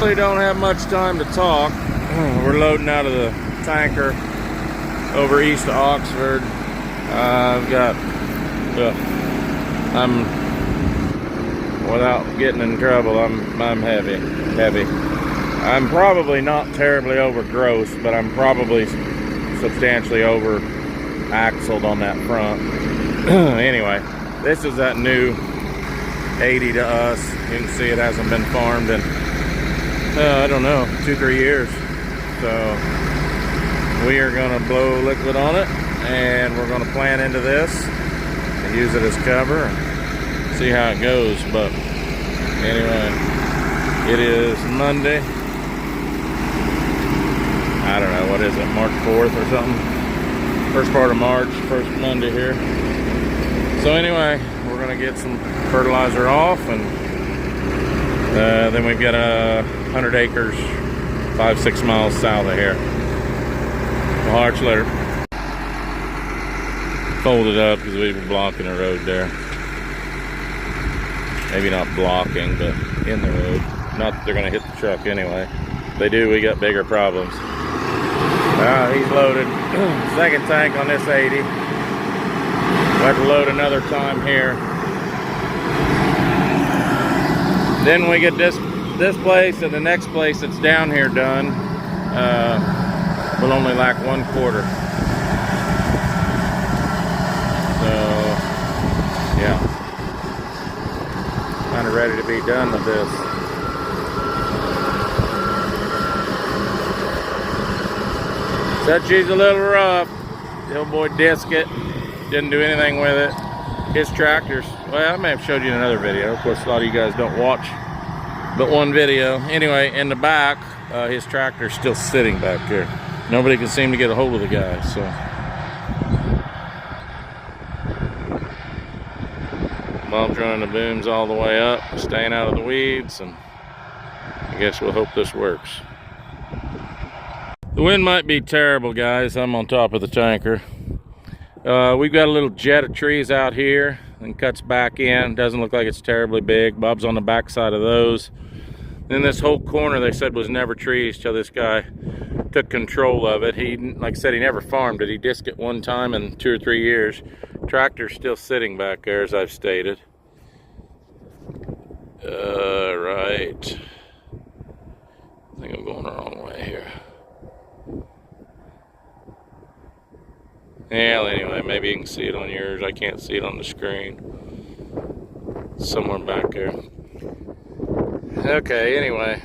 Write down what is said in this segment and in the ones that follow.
Really don't have much time to talk. We're loading out of the tanker over east of Oxford. I've got, without getting in trouble, I'm heavy. I'm probably not terribly over gross, but I'm probably substantially over axled on that front. Anyway, this is that new 80 to us. You can see it hasn't been farmed in I don't know, 2-3 years. So we are going to blow liquid on it, and we're going to plant into this and use it as cover and see how it goes. But anyway, it is Monday. I don't know, what is it, March 4th or something? First part of March, first Monday here. So anyway, we're going to get some fertilizer off, and then we've got 100 acres 5-6 miles south of here. We'll arch later. Fold it up because we were blocking the road there. Maybe not blocking, but in the road. Not that they're going to hit the truck anyway. If they do, we got bigger problems. He's loaded. Second tank on this 80. We'll have to load another time here. Then we get this place and the next place that's down here done. Will only lack 1/4. So yeah, kind of ready to be done with this. Said she's a little rough. The old boy disc it. Didn't do anything with it. His tractors, well, I may have showed you in another video. Of course, a lot of you guys don't watch but one video. Anyway, in the back, his tractor's still sitting back there. Nobody can seem to get a hold of the guy, so. Bob's running the booms all the way up, staying out of the weeds, and I guess we'll hope this works. The wind might be terrible, guys. I'm on top of the tanker. We've got a little jet of trees out here and cuts back in. Doesn't look like it's terribly big. Bob's on the back side of those. Then this whole corner they said was never trees till this guy took control of it. He, like I said, he never farmed it. He disced it one time in 2 or 3 years. Tractor's still sitting back there, as I've stated. Right. I think I'm going the wrong way here. Well, anyway, maybe you can see it on yours. I can't see it on the screen. It's somewhere back there. Okay, anyway.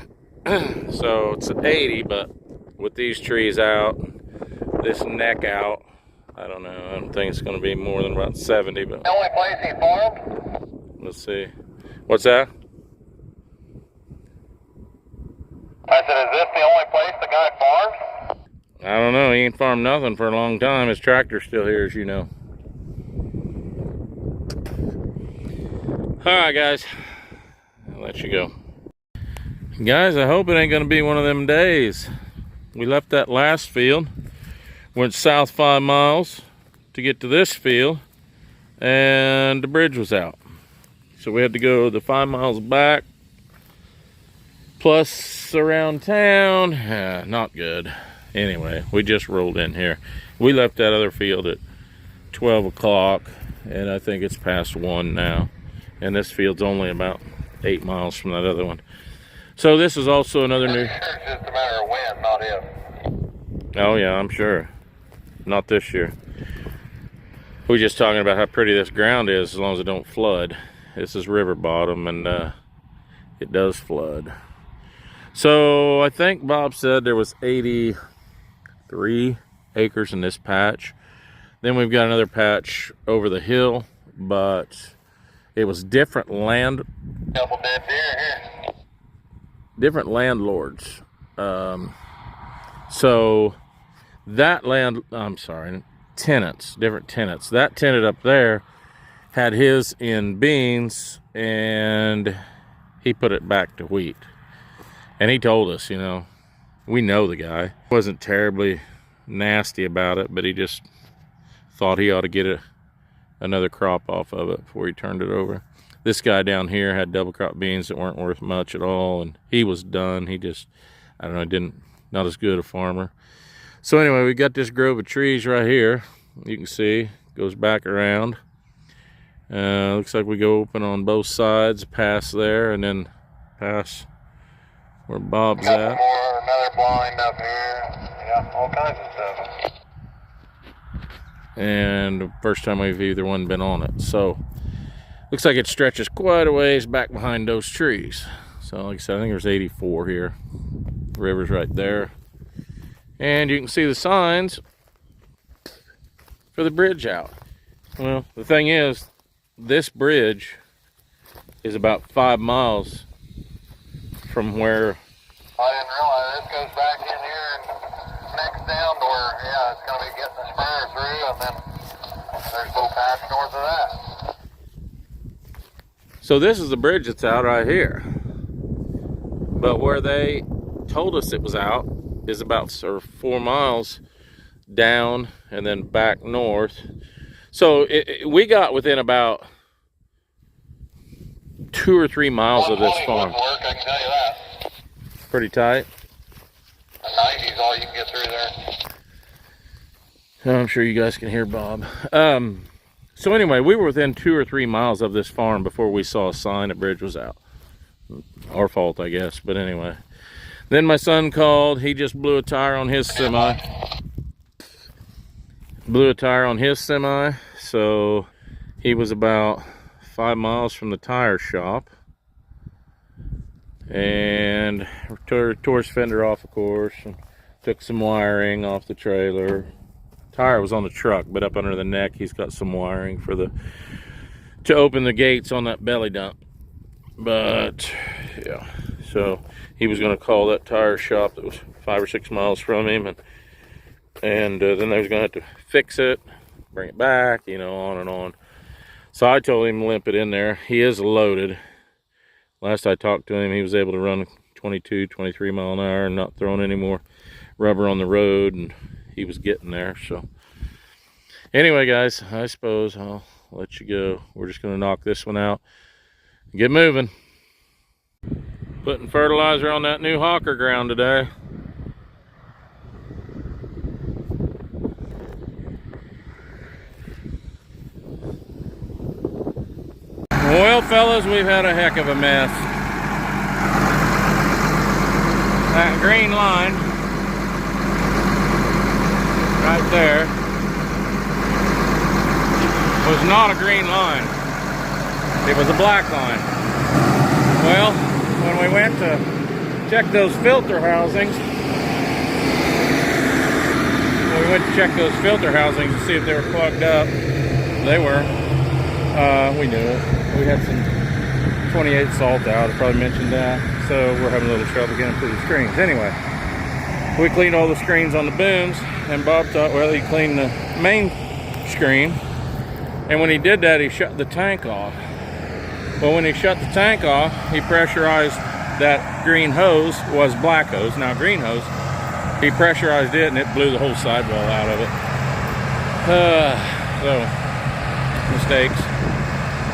So it's an 80, but with these trees out, this neck out, I don't know. I don't think it's going to be more than about 70. But the only place he farmed? Let's see. What's that? I said, is this the only place the guy farmed? I don't know. He ain't farmed nothing for a long time. His tractor's still here, as you know. Alright, guys. I'll let you go. Guys, I hope it ain't going to be one of them days. We left that last field. Went south 5 miles to get to this field. And the bridge was out. So we had to go the 5 miles back. Plus around town. Not good. Anyway, we just rolled in here. We left that other field at 12 o'clock, and I think it's past 1 now. And this field's only about 8 miles from that other one. So this is also another new... It's just a matter of when, not if. Oh yeah, I'm sure. Not this year. We're just talking about how pretty this ground is as long as it don't flood. This is river bottom, and it does flood. So I think Bob said there was 83 acres in this patch. Then we've got another patch over the hill, but it was different land. Couple dead deer here. Different landlords. So that tenants, different tenants. That tenant up there had his in beans, and he put it back to wheat. And he told us, you know, we know the guy. Wasn't terribly nasty about it, but he just thought he ought to get another crop off of it before he turned it over. This guy down here had double crop beans that weren't worth much at all, and he was done. He just, I don't know, not as good a farmer. So anyway, we got this grove of trees right here. You can see, goes back around. Looks like we go open on both sides, past there, and then past where Bob's Got at. more, another blind up here. Yeah, all kinds of stuff. And the first time we've either one been on it. So looks like it stretches quite a ways back behind those trees. So like I said, I think there's 84 here. The river's right there. And you can see the signs for the bridge out. Well, the thing is, this bridge is about 5 miles from where. I didn't realize this goes back in here and next down to where, yeah, it's going to be getting the spur through, and then there's a little patch north of that. So this is the bridge that's out right here. But where they told us it was out is about 4 miles down and then back north. So we got within about 2 or 3 miles of this farm. Work, I can tell you that. Pretty tight. The 90's all you can get through there. I'm sure you guys can hear Bob. So anyway, we were within 2 or 3 miles of this farm before we saw a sign that bridge was out. Our fault, I guess, but anyway. Then my son called. He just blew a tire on his semi. So he was about 5 miles from the tire shop. And tore his fender off, of course, and took some wiring off the trailer. Tire was on the truck, but up under the neck he's got some wiring for to open the gates on that belly dump. But yeah, so he was going to call that tire shop that was 5 or 6 miles from him, and then they was going to have to fix it, bring it back, you know, on and on. So I told him to limp it in there. He is loaded. Last I talked to him, he was able to run 22, 23 mile an hour and not throwing any more rubber on the road, and he was getting there. So anyway, guys, I suppose I'll let you go. We're just going to knock this one out and get moving. Putting fertilizer on that new hawker ground today. Well, fellas, we've had a heck of a mess. That green line right there was not a green line. It was a black line. Well, when we went to check those filter housings, to see if they were plugged up, they were. We knew it. We had some 28 salt out. I probably mentioned that. So we're having a little trouble getting through the screens. Anyway, we cleaned all the screens on the booms, and Bob thought, well, he cleaned the main screen. And when he did that, he shut the tank off. Well, when he shut the tank off, he pressurized that green hose, was black hose, now green hose. He pressurized it, and it blew the whole sidewall out of it. So, mistakes.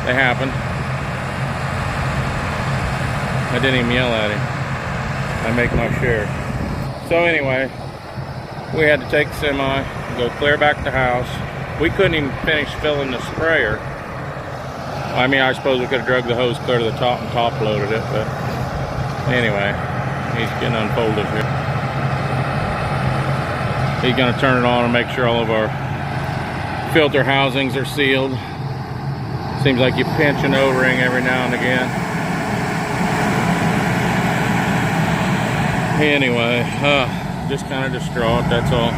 They happened. I didn't even yell at him. I make my share. So anyway, we had to take the semi, go clear back to the house. We couldn't even finish filling the sprayer. I mean, I suppose we could have drug the hose clear to the top and top loaded it, but anyway, he's getting unfolded here. He's gonna turn it on and make sure all of our filter housings are sealed. Seems like you pinch an O-ring every now and again. Anyway, just kind of distraught, that's all.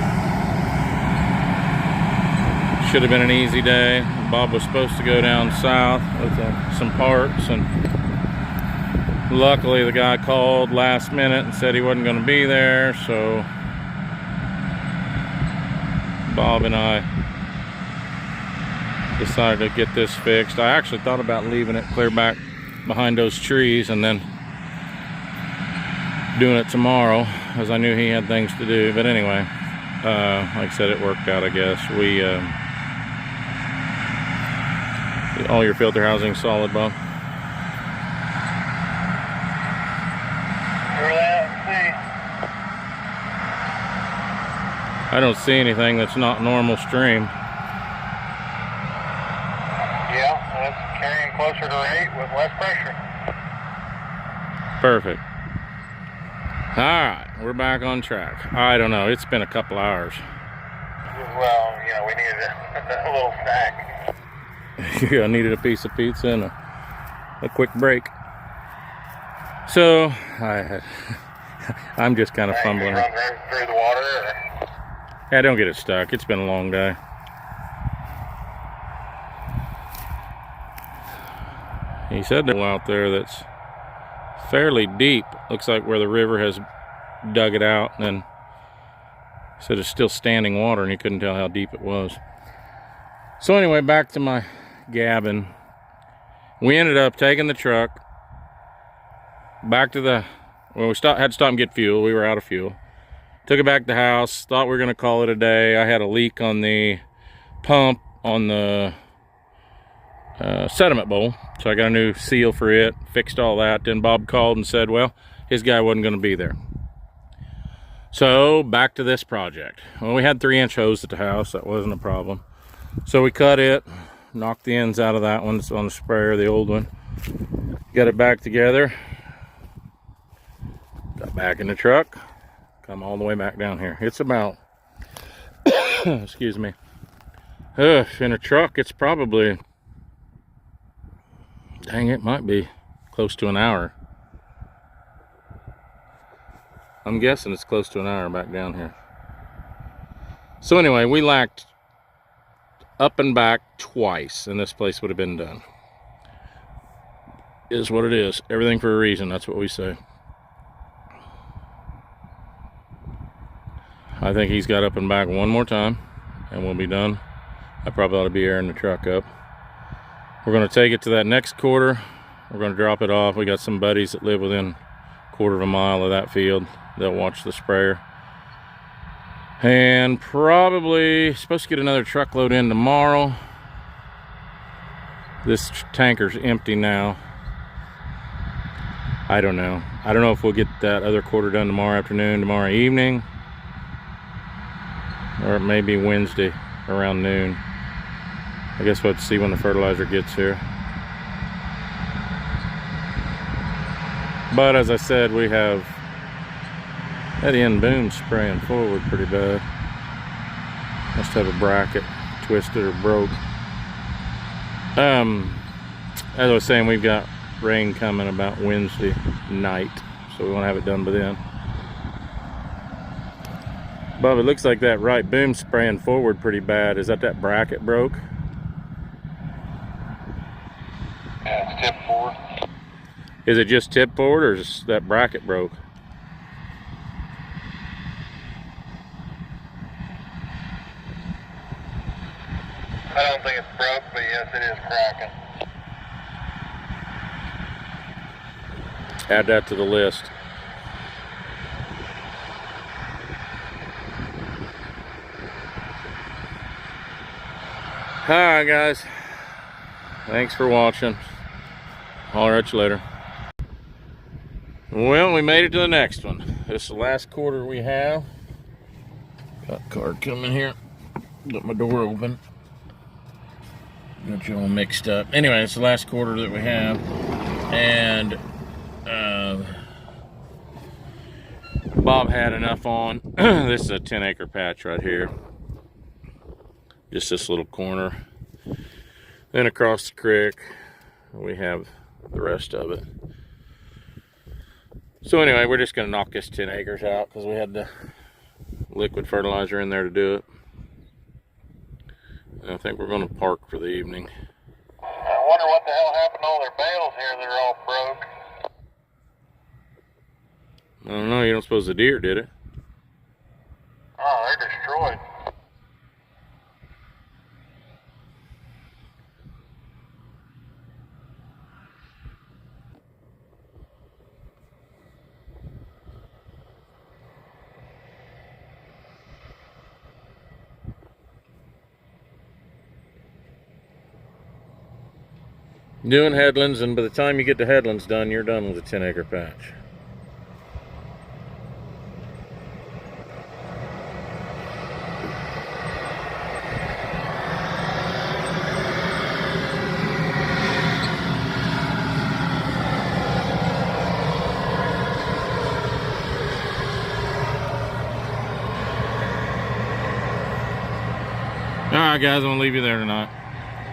Should have been an easy day. Bob was supposed to go down south with some parts, and luckily the guy called last minute and said he wasn't going to be there, so Bob and I decided to get this fixed. I actually thought about leaving it clear back behind those trees and then doing it tomorrow, as I knew he had things to do. But anyway, like I said, it worked out, I guess. We all your filter housing solid, Bob? I don't see anything that's not normal stream. Yeah, it's carrying closer to 8 with less pressure. Perfect. All right, we're back on track. I don't know, it's been a couple hours. Well, yeah, we needed a little snack. I needed a piece of pizza and a quick break. So I'm just kind of fumbling. Run through the water. Or? Yeah, don't get it stuck. It's been a long day. He said there's out there that's fairly deep. Looks like where the river has dug it out, and then he said it's still standing water, and he couldn't tell how deep it was. So anyway, back to my gabbing. We ended up taking the truck back to the, well, we had to stop and get fuel. We were out of fuel. Took it back to the house. Thought we were going to call it a day. I had a leak on the pump on the sediment bowl, so I got a new seal for it, fixed all that. Then Bob called and said, well, his guy wasn't going to be there. So back to this project. Well, we had 3-inch hose at the house. That wasn't a problem. So we cut it, knocked the ends out of that one that's on the sprayer, the old one. Got it back together. Got back in the truck. Come all the way back down here. It's about, excuse me. In a truck, it's probably, dang, it might be close to an hour. I'm guessing it's close to an hour back down here. So anyway, we lacked up and back twice, and this place would have been done. Is what it is. Everything for a reason, that's what we say. I think he's got up and back one more time, and we'll be done. I probably ought to be airing the truck up. We're going to take it to that next quarter. We're going to drop it off. We got some buddies that live within a quarter of a mile of that field. They'll watch the sprayer. And probably supposed to get another truckload in tomorrow. This tanker's empty now. I don't know. I don't know if we'll get that other quarter done tomorrow afternoon, tomorrow evening, or maybe Wednesday around noon. I guess we'll have to see when the fertilizer gets here. But as I said, we have that end boom spraying forward pretty bad. Must have a bracket twisted or broke. As I was saying, we've got rain coming about Wednesday night, so we want to have it done by then. Bob, it looks like that right boom spraying forward pretty bad. Is that bracket broke? Yeah, it's tipped forward. Is it just tipped forward, or is that bracket broke? I don't think it's broke, but yes, it is cracking. Add that to the list. Alright guys, thanks for watching. Holler at you later. Well, we made it to the next one. This is the last quarter we have. Got a car coming here. Got my door open. Got you all mixed up. Anyway, it's the last quarter that we have. And Bob had enough on. This is a 10-acre patch right here. Just this little corner. Then across the creek, we have the rest of it. So anyway, we're just gonna knock this 10 acres out because we had the liquid fertilizer in there to do it. And I think we're gonna park for the evening. I wonder what the hell happened to all their bales here that are all broke. I don't know, you don't suppose the deer did it? Oh, they're destroyed. Doing headlands, and by the time you get the headlands done, you're done with a 10-acre patch. right, guys, I'm gonna leave you there tonight.